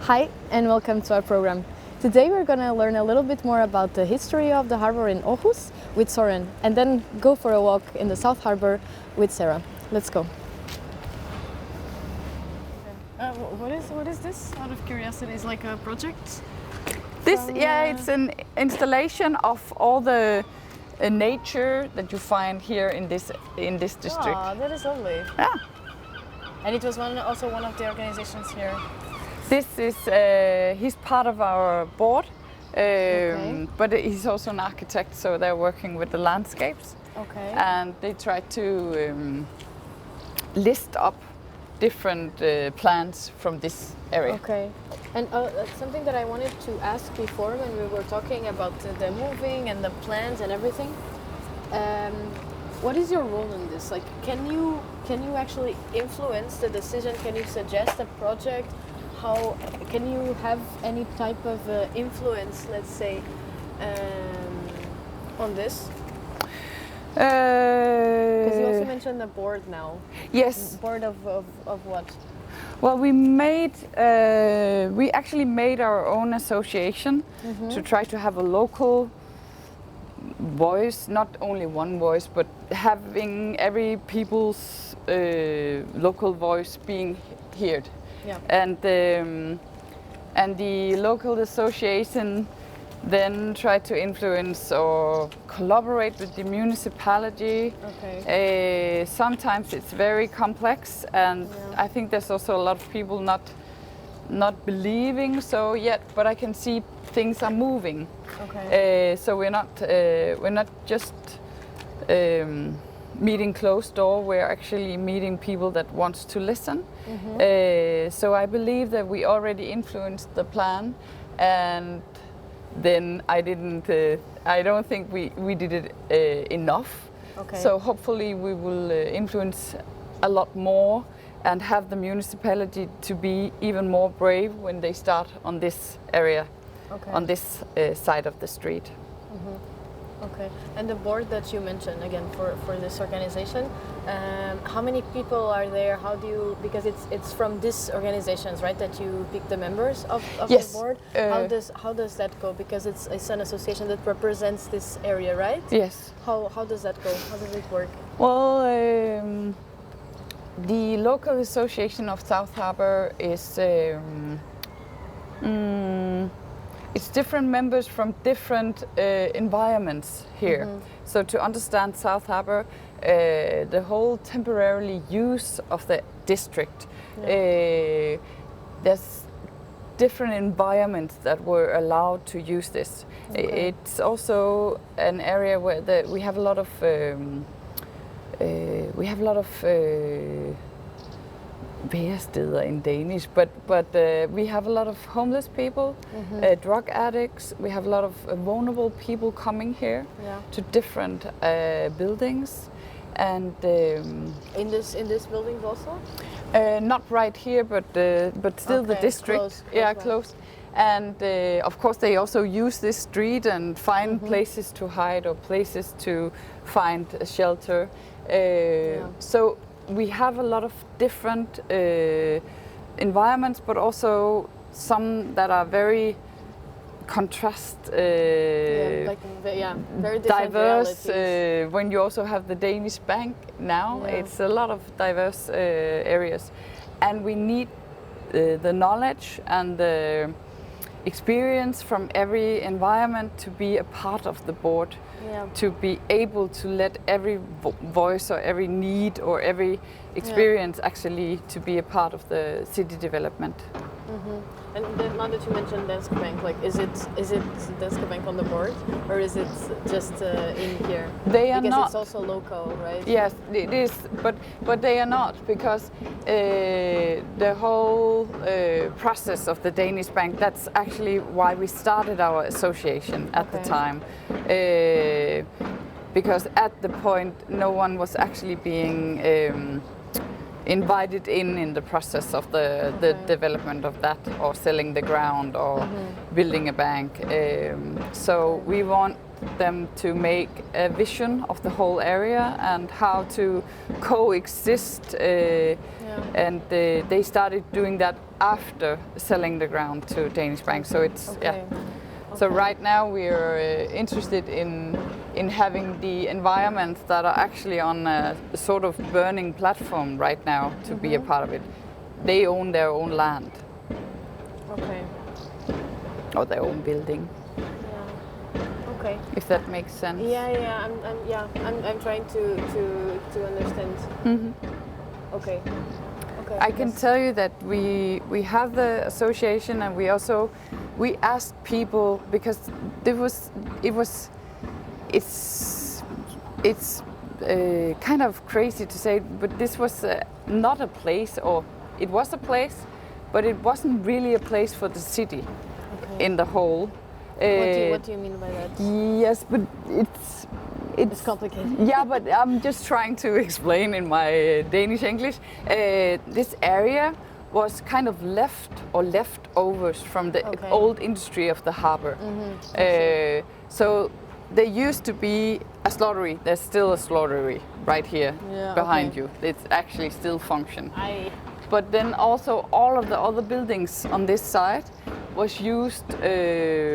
Hi and welcome to our program. Today we're going to learn a little bit more about the history of the harbor in Aarhus with Soren and then go for a walk in the South Harbor with Sarah. Let's go. What is this? Out of curiosity, is like a project? It's an installation of all the nature that you find here in this district. Oh, that is lovely. Yeah. And it was also one of the organizations here. This is he's part of our board, but he's also an architect, so they're working with the landscapes. Okay. And they try to list up different plans from this area. Okay. And something that I wanted to ask before when we were talking about the moving and the plans and everything. What is your role in this? Like, can you actually influence the decision? Can you suggest a project? How can you have any type of influence, let's say, on this? Because you also mentioned the board now. Yes. Board of what? Well, we actually made our own association to try to have a local voice, not only one voice, but having every people's local voice being heard. Yeah. And the local association then try to influence or collaborate with the municipality. Okay. Sometimes it's very complex, and I think there's also a lot of people not believing so yet, but I can see things are moving. Okay. So we're not just meeting closed door, we're actually meeting people that wants to listen. So I believe that we already influenced the plan, and then I don't think we did it enough. Okay. So hopefully we will influence a lot more and have the municipality to be even more brave when they start on this area, on this side of the street. Okay, and the board that you mentioned again for this organization, how many people are there? How do you, because it's from these organizations, right, that you pick the members of Yes. the board? How does that go? Because it's an association that represents this area, right? Yes. How does that go? How does it work? Well, the local association of South Harbor is it's different members from different environments here. So to understand South Harbor, the whole temporarily use of the district, there's different environments that were allowed to use this. It's also an area where we have a lot of væresteder in Danish, but we have a lot of homeless people, drug addicts. We have a lot of vulnerable people coming here to different buildings, and in this building also. Not right here, but still the district. Close. And of course, they also use this street and find places to hide or places to find a shelter. So we have a lot of different environments, but also some that are very very diverse. When you also have the Danish bank now, it's a lot of diverse areas, and we need the knowledge and the experience from every environment to be a part of the board. To be able to let every voice or every need or every experience actually to be a part of the city development. And now that you mentioned Danske Bank, like is it Danske Bank on the board, or is it just in here? They are because not. It's also local, right? Yes, it is, but they are not, because the whole process of the Danish bank, that's actually why we started our association at the time. Because at the point no one was actually being invited in the process of the development of that, or selling the ground or building a bank. So we them to make a vision of the whole area and how to coexist. And they started doing that after selling the ground to Danish Bank. So it's So right now we are interested in having the environments that are actually on a sort of burning platform right now to be a part of it. They own their own land. Okay. Or their own building. Yeah. Okay. If that makes sense. I'm trying to understand. Okay. Okay. I can tell you that we have the association, and we asked people, because it's kind of crazy to say, but this was not a place, or it was a place, but it wasn't really a place for the city in the whole. What do you mean by that? Yes, but it's complicated. Yeah, but I'm just trying to explain in my Danish English. This area was kind of leftovers from the old industry of the harbor. So there used to be a slaughtery. There's still a slaughtery right here behind you. It's actually still function. But then also all of the other buildings on this side was used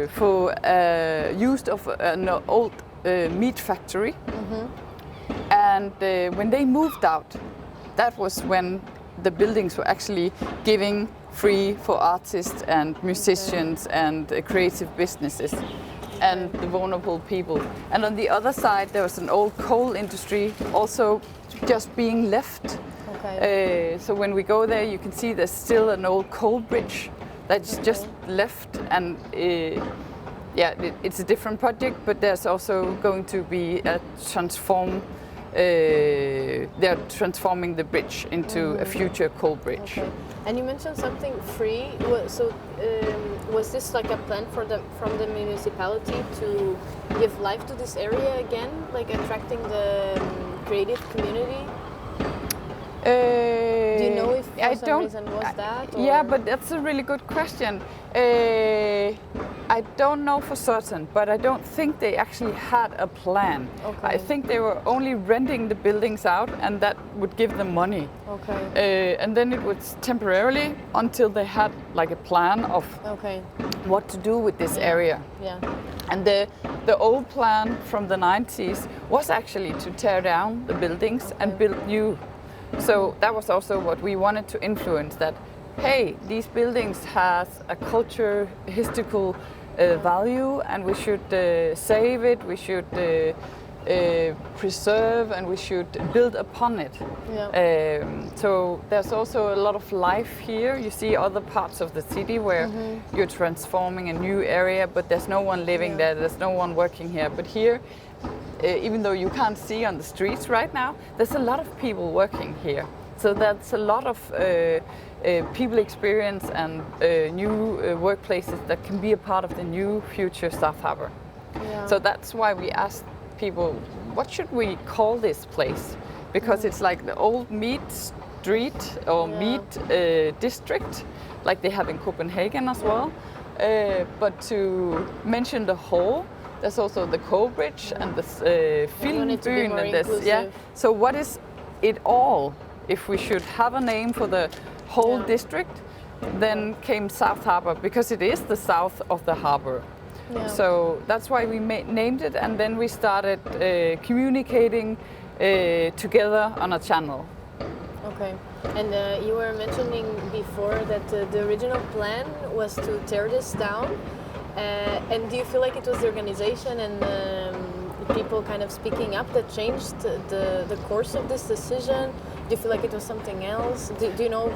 for an old meat factory. And when they moved out, that was when the buildings were actually giving free for artists and musicians and creative businesses and the vulnerable people. And on the other side there was an old coal industry also just being left. So when we go there, you can see there's still an old coal bridge that's just left, and it's a different project, but there's also going to be a they're transforming the bridge into a future coal bridge. And you mentioned something free. So was this like a plan from the municipality to give life to this area again, like attracting the creative community? Do you know if for some reason was that? Or? Yeah, but that's a really good question. I don't know for certain, but I don't think they actually had a plan. I think they were only renting the buildings out, and that would give them money. And then it was temporarily until they had like a plan of what to do with this area. And the old plan from the 90s was actually to tear down the buildings and build new. So that was also what we wanted to influence, that, hey, these buildings has a culture, historical value, and we should save it, we should preserve, and we should build upon it. So there's also a lot of life here. You see other parts of the city where you're transforming a new area, but there's no one living there, there's no one working here. But here, even though you can't see on the streets right now, there's a lot of people working here. So that's a lot of people experience and new workplaces that can be a part of the new future South Harbor. So that's why we asked people, what should we call this place? Because it's like the old meat street or meat district, like they have in Copenhagen as well. But to mention the whole, there's also the coal bridge and the Filmbyen and this. So what is it all? If we should have a name for the whole district, then came South Harbor, because it is the south of the harbor. So that's why we named it, and then we started communicating together on a channel. And you were mentioning before that the original plan was to tear this down. And do you feel like it was the organization and people kind of speaking up that changed the course of this decision? Do you feel like it was something else? Do you know,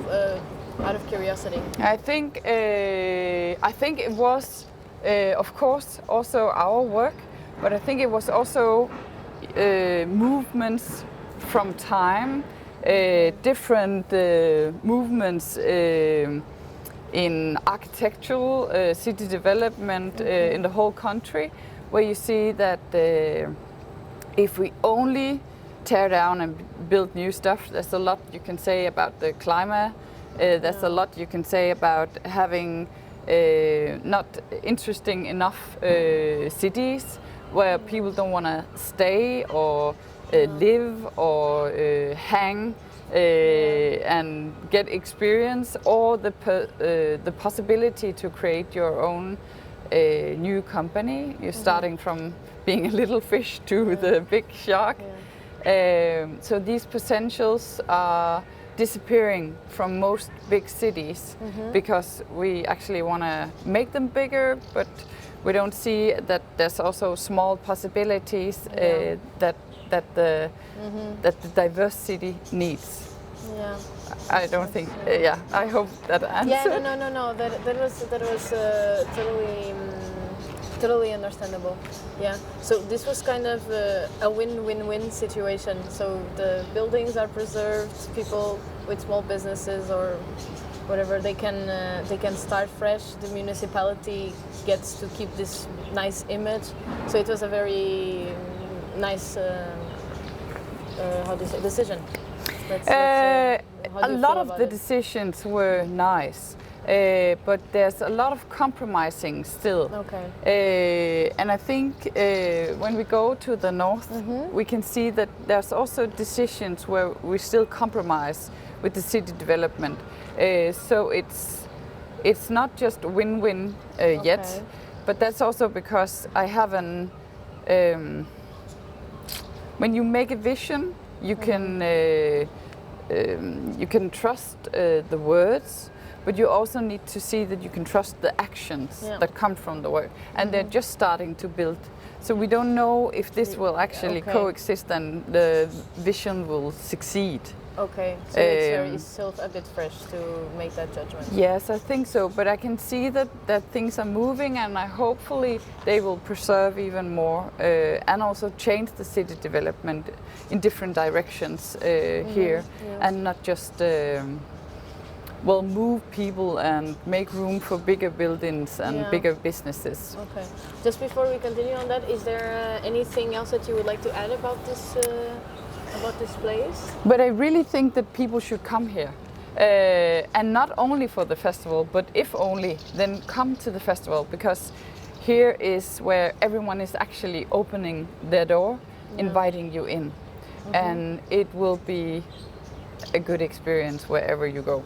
out of curiosity? I think it was, of course, also our work, but I think it was also movements from time, different movements in architectural, city development in the whole country, where you see that if we only tear down and build new stuff, there's a lot you can say about the climate, there's a lot you can say about having not interesting enough cities, where people don't want to stay or live or hang and get experience, or the possibility to create your own new company. You're starting from being a little fish to the big shark. So these potentials are disappearing from most big cities because we actually want to make them bigger, but we don't see that there's also small possibilities that the diverse city needs. Yeah. I don't think. Yeah, I hope that answered. Yeah, no. That was totally understandable. Yeah. So this was kind of a win-win-win situation. So the buildings are preserved. People with small businesses or whatever, they can start fresh. The municipality gets to keep this nice image. So it was a very nice decision. A lot of the decisions were nice, but there's a lot of compromising still. Okay. And I think when we go to the north, we can see that there's also decisions where we still compromise with the city development. So it's not just win-win yet, but that's also because I have an. When you make a vision, you can trust the words, but you also need to see that you can trust the actions that come from the word, and they're just starting to build. So we don't know if this will actually coexist and the vision will succeed. Okay, so it's still a bit fresh to make that judgment. Yes, I think so, but I can see that things are moving, and hopefully they will preserve even more and also change the city development in different directions here, and not just move people and make room for bigger buildings and bigger businesses. Okay. Just before we continue on that, is there anything else that you would like to add about this? About this place? But I really think that people should come here, and not only for the festival, but if only, then come to the festival, because here is where everyone is actually opening their door, inviting you in, and it will be a good experience wherever you go.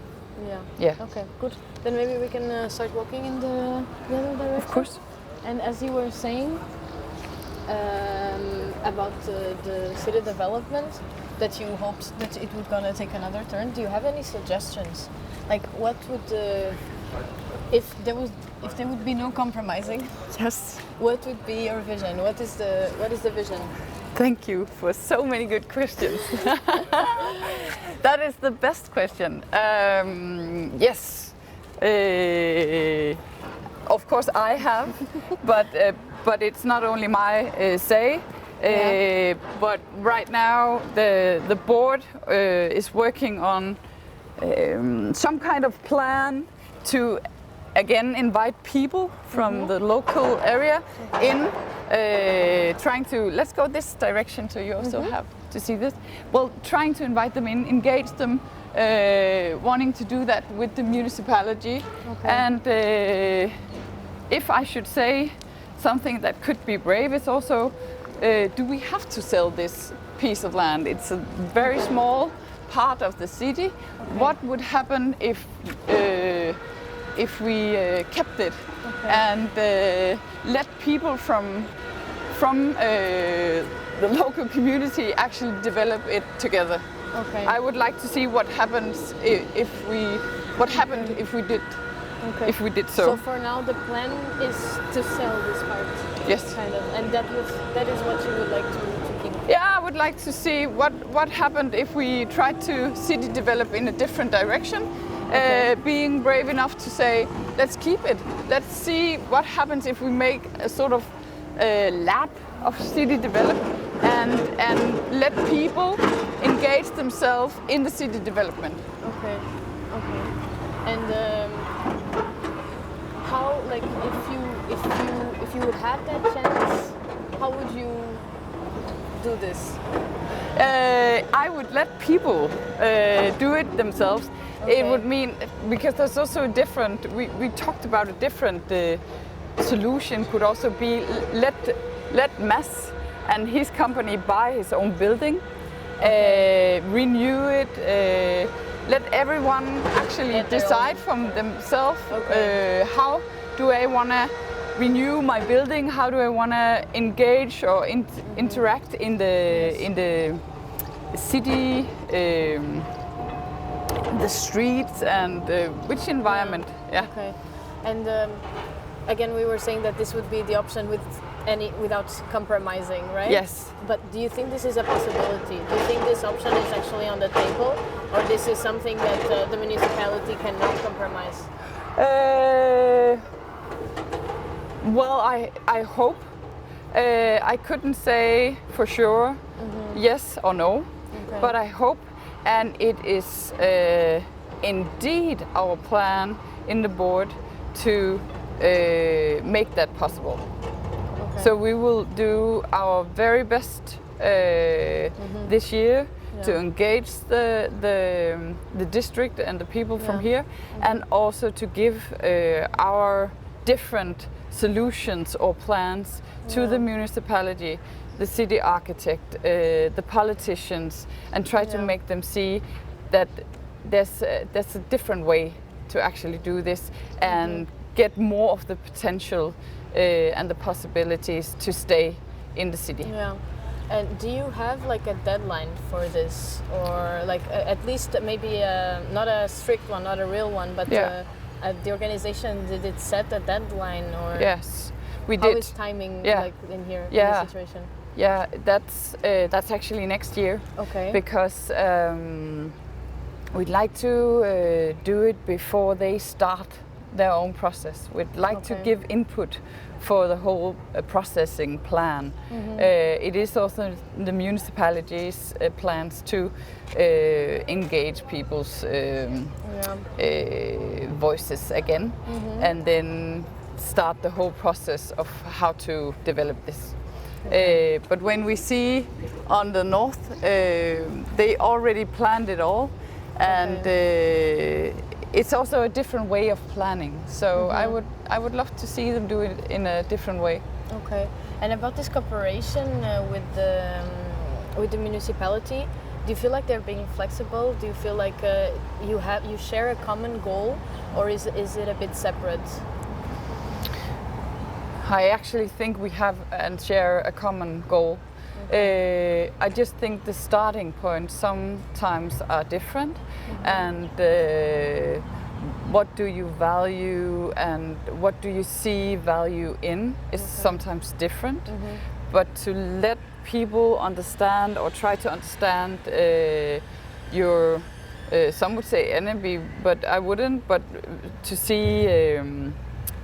Yeah. Okay, good. Then maybe we can start walking in the other direction. Of course. And as you were saying, about the city development, that you hoped that it would gonna take another turn. Do you have any suggestions? Like, what would if there would be no compromising? Yes. What would be your vision? What is the vision? Thank you for so many good questions. That is the best question. Yes. Of course I have, but it's not only my say. But right now the board is working on some kind of plan to again invite people from the local area in, trying to, let's go this direction so you also have to see this. Well, trying to invite them in, engage them, wanting to do that with the municipality. And if I should say something that could be brave, is also, do we have to sell this piece of land? It's a very small part of the city. What would happen if we kept it and let people from the local community actually develop it together? I would like to see what happens if we did so. So for now, the plan is to sell this part. Yes. Kind of, and that is what you would like to keep. Yeah, I would like to see what happened if we tried to city develop in a different direction. Being brave enough to say, let's keep it. Let's see what happens if we make a sort of lab of city development and let people engage themselves in the city development. Okay. And how, like, if you would have that chance, how would you do this? I would let people do it themselves. It would mean, because there's also a different, we talked about a different solution could also be let let Mads and his company buy his own building, renew it, let everyone actually decide from themselves how do I want to renew my building, how do I want to engage or interact in the city, the streets, and which environment. Yeah. Okay. And again, we were saying that this would be the option without compromising, right? Yes. But do you think this is a possibility? Do you think this option is actually on the table, or this is something that the municipality cannot compromise? Well, I hope. I couldn't say for sure yes or no, but I hope, and it is indeed our plan in the board to make that possible. Okay. So we will do our very best this year to engage the district and the people from here, and also to give our different solutions or plans to the municipality, the city architect, the politicians, and try to make them see that there's a different way to actually do this and get more of the potential and the possibilities to stay in the city. Yeah. And do you have like a deadline for this, or like at least maybe not a strict one, not a real one, but the organization, did it set a deadline, or? Yes, we did. How is timing like in here in this situation? Yeah, that's actually next year. Okay. Because we'd like to do it before they start their own process. We'd like to give input for the whole processing plan. It is also the municipality's plans to engage people's voices again, and then start the whole process of how to develop this. But when we see on the north, they already planned it all, and it's also a different way of planning. So I would love to see them do it in a different way. Okay. And about this cooperation with the municipality, do you feel like they're being flexible? Do you feel like you share a common goal, or is it a bit separate? I actually think we have and share a common goal. I just think the starting point sometimes are different, and what do you value and what do you see value in is sometimes different. But to let people understand, or try to understand your, some would say enemy, but I wouldn't, but to see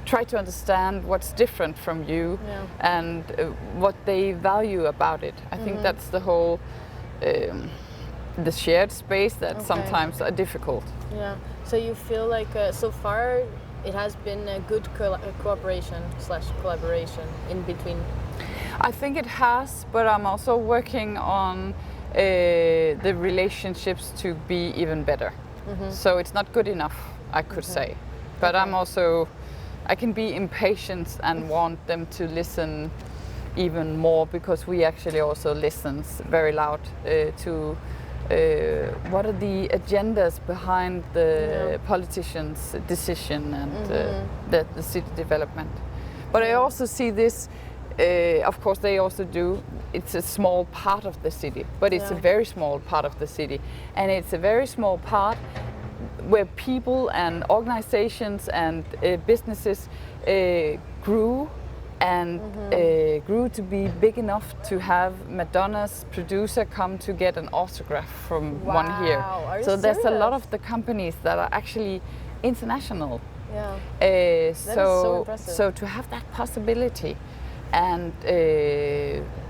try to understand what's different from you and what they value about it. I think that's the whole, the shared space that sometimes are difficult. Yeah. So you feel like so far it has been a good cooperation / collaboration in between? I think it has, but I'm also working on the relationships to be even better. So it's not good enough, I could say. But I'm also, I can be impatient and want them to listen even more, because we actually also listen very loud to what are the agendas behind the politicians' decision and the city development. But I also see this, of course they also do, it's a small part of the city, but it's a very small part of the city. And it's a very small part where people and organizations and businesses grew and grew to be big enough to have Madonna's producer come to get an autograph from one here. So there's a lot of the companies that are actually international. Yeah. So impressive. So to have that possibility and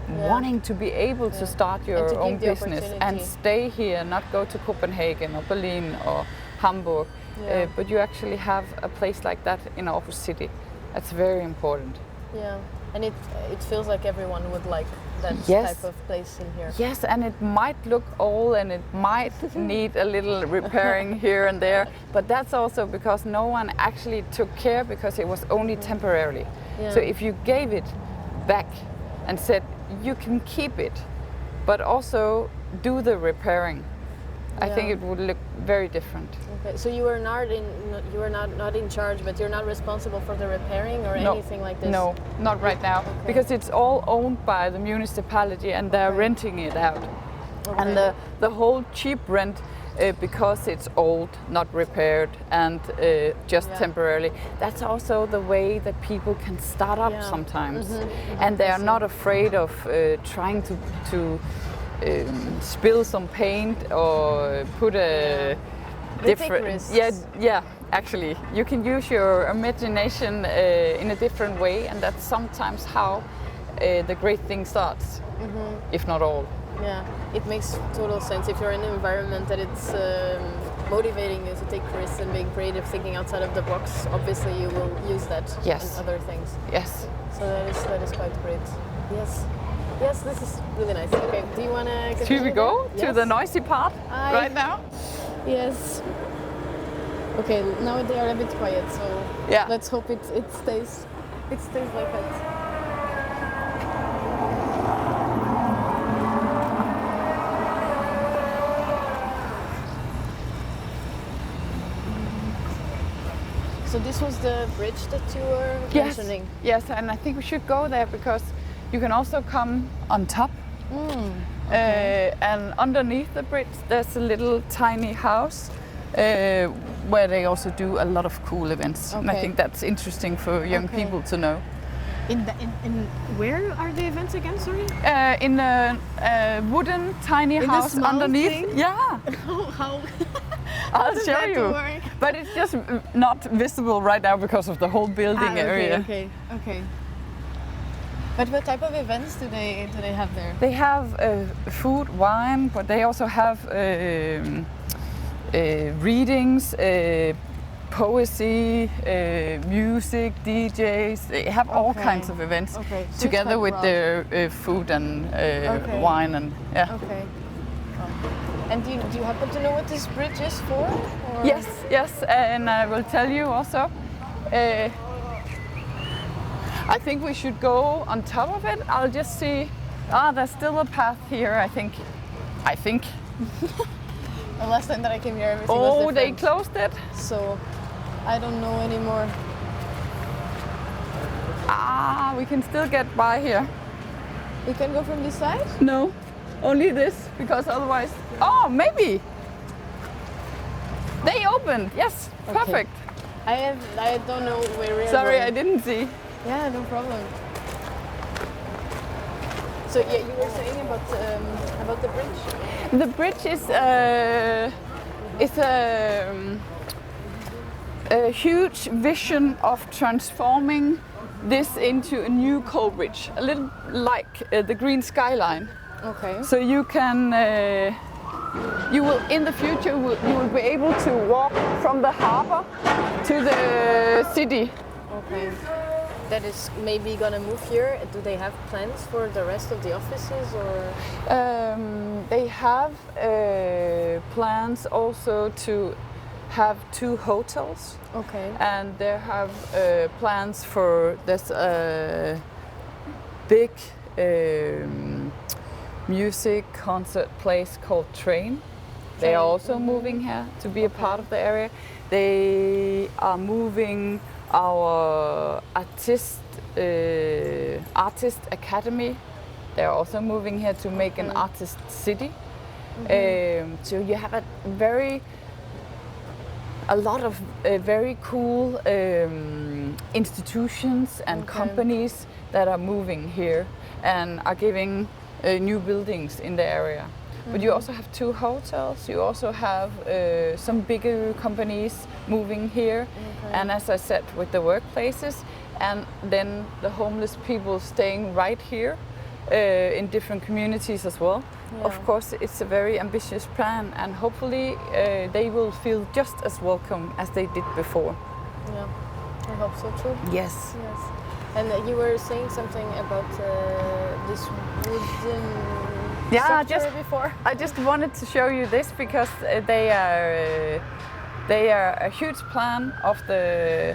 wanting to be able to start your own business and stay here, not go to Copenhagen or Berlin or Hamburg, but you actually have a place like that in Aarhus city. That's very important. Yeah, and it feels like everyone would like that type of place in here. Yes, and it might look old and it might need a little repairing here and there, but that's also because no one actually took care, because it was only temporarily. So if you gave it back and said, you can keep it, but also do the repairing. I think it would look very different. Okay, so you were not in charge, but you're not responsible for the repairing or anything like this? No, not right now, because it's all owned by the municipality and they're renting it out. Okay. And the whole cheap rent, because it's old, not repaired, and just temporarily. That's also the way that people can start up sometimes, and they are not afraid of trying to spill some paint or put a different. Yeah. Actually, you can use your imagination in a different way, and that's sometimes how the great thing starts, if not all. Yeah, it makes total sense. If you're in an environment that it's motivating you to take risks and being creative, thinking outside of the box, obviously you will use that in other things. Yes. So that is quite great. Yes, this is really nice. Okay, do you want to continue? Should we go to the noisy part right now? Yes. Okay, now they are a bit quiet, so let's hope it stays like that. So this was the bridge that you were mentioning? Yes, and I think we should go there because you can also come on top. And underneath the bridge there's a little tiny house where they also do a lot of cool events. And I think that's interesting for young people to know. In where are the events again, sorry? In a wooden tiny house underneath. Thing? Yeah. How I'll show you. But it's just not visible right now because of the whole building area. Okay. But what type of events do they have there? They have food, wine, but they also have readings, poesy, music, DJs. They have all kinds of events so together with their food and wine and Okay. And do you happen to know what this bridge is for? Or? Yes, and I will tell you also. I think we should go on top of it. I'll just see. There's still a path here, I think. The last time that I came here, everything was different. They closed it? So, I don't know anymore. We can still get by here. We can go from this side? No, only this, because otherwise... maybe! They opened, yes, perfect. I don't know where we're Sorry, going. I didn't see. Yeah, no problem. So you were saying about the bridge? The bridge is a huge vision of transforming this into a new coal bridge, a little like the green skyline. Okay. So you can, you will in the future you will be able to walk from the harbor to the city. Okay. That is maybe gonna move here. Do they have plans for the rest of the offices, or? They have plans also to have 2 hotels. Okay. And they have plans for this big music concert place called Train. They are also moving here to be a part of the area. They are moving our artist academy. They're also moving here to make an artist city. So you have a lot of very cool institutions and companies that are moving here and are giving new buildings in the area. But you also have 2 hotels, you also have some bigger companies moving here, and as I said, with the workplaces, and then the homeless people staying right here in different communities as well. Yeah. Of course, it's a very ambitious plan, and hopefully they will feel just as welcome as they did before. Yeah, I hope so too. Yes. Yes. And you were saying something about this wooden before. I just wanted to show you this because they are a huge plan of the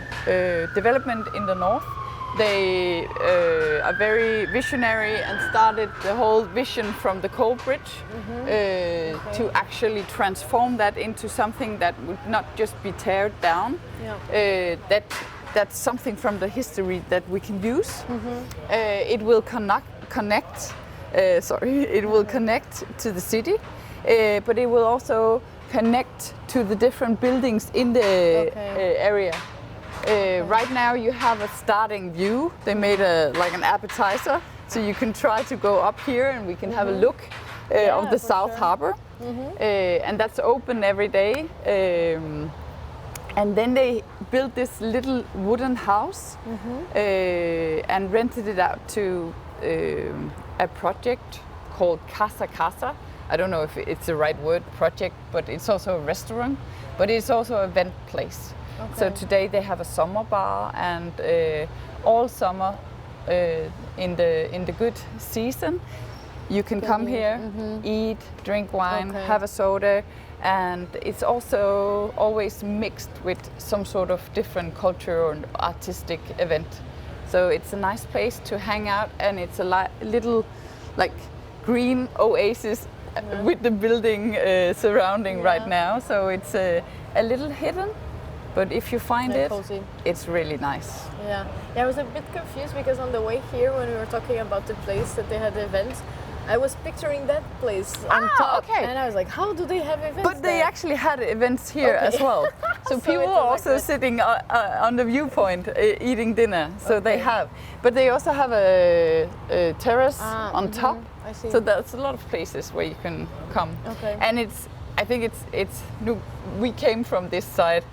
development in the north, they are very visionary and started the whole vision from the coal bridge to actually transform that into something that would not just be teared down. That's something from the history that we can use. It will connect. It will connect to the city, but it will also connect to the different buildings in the area. Right now you have a starting view. They made like an appetizer, so you can try to go up here and we can have a look of the South Harbor. And that's open every day. And then they built this little wooden house and rented it out to a project called Casa Casa. I don't know if it's the right word, project, but it's also a restaurant, but it's also an event place. So today they have a summer bar, and all summer in the good season you can come here, eat, drink wine, have a soda, and it's also always mixed with some sort of different culture or artistic event. So it's a nice place to hang out, and it's a little like green oasis with the building surrounding right now. So it's a little hidden, but if you find it, cozy. It's really nice. Yeah, I was a bit confused because on the way here when we were talking about the place that they had events, I was picturing that place on top, and I was like, how do they have events But they actually had events here as well. So people are also sitting on the viewpoint eating dinner, so they have. But they also have a terrace on top, I see. So there's a lot of places where you can come. And I think we came from this side,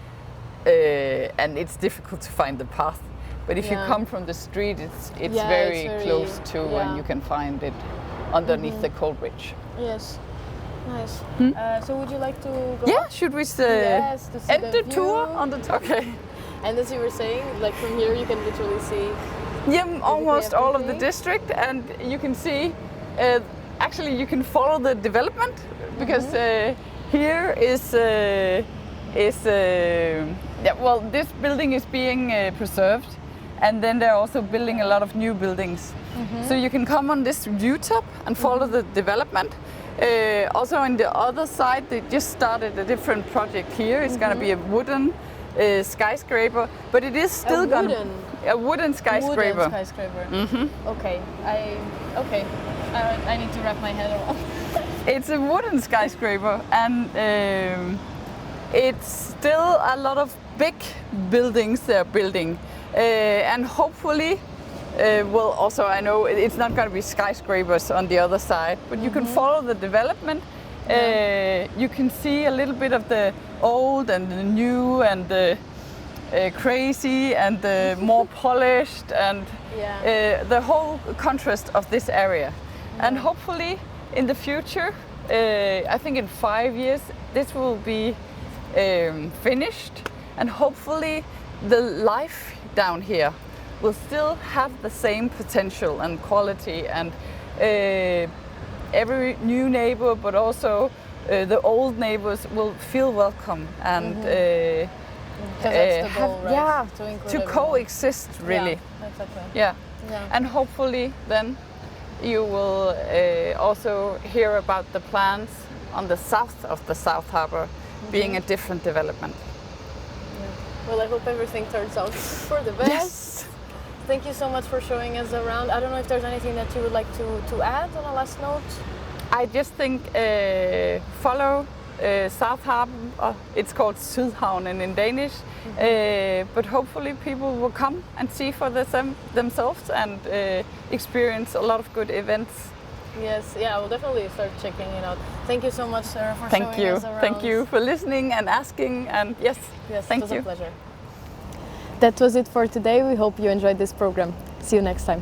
and it's difficult to find the path. But if you come from the street, it's very close to and you can find it underneath the coal bridge. Yes, nice. So would you like to go? Yeah, should we end the tour on the top? Okay. And as you were saying, like from here you can literally see. Yeah, almost all of the district, and you can see. Actually, you can follow the development because here is. Well, this building is being preserved, and then they're also building a lot of new buildings. So you can come on this view top and follow the development. Also on the other side, they just started a different project here. It's going to be a wooden skyscraper, but it is still a wooden skyscraper. Wooden skyscraper. Okay, I need to wrap my head around. It's a wooden skyscraper, and it's still a lot of big buildings they're building, and hopefully. Well, also I know it's not going to be skyscrapers on the other side, but you can follow the development. You can see a little bit of the old and the new and the crazy and the more polished and the whole contrast of this area. And hopefully in the future, I think in 5 years, this will be finished, and hopefully the life down here will still have the same potential and quality, and every new neighbor, but also the old neighbors will feel welcome and to coexist really. Yeah, and hopefully then you will also hear about the plans on the south of the South Harbor being a different development. Well, I hope everything turns out for the best. Yes. Thank you so much for showing us around. I don't know if there's anything that you would like to add on a last note. I just think follow South Harbor. It's called Sydhavnen in Danish. But hopefully people will come and see for themselves and experience a lot of good events. Yes, I will definitely start checking it out. Thank you so much, Sarah, for showing us around. Thank you for listening and asking, and yes, thank you. It was a pleasure. That was it for today. We hope you enjoyed this program. See you next time.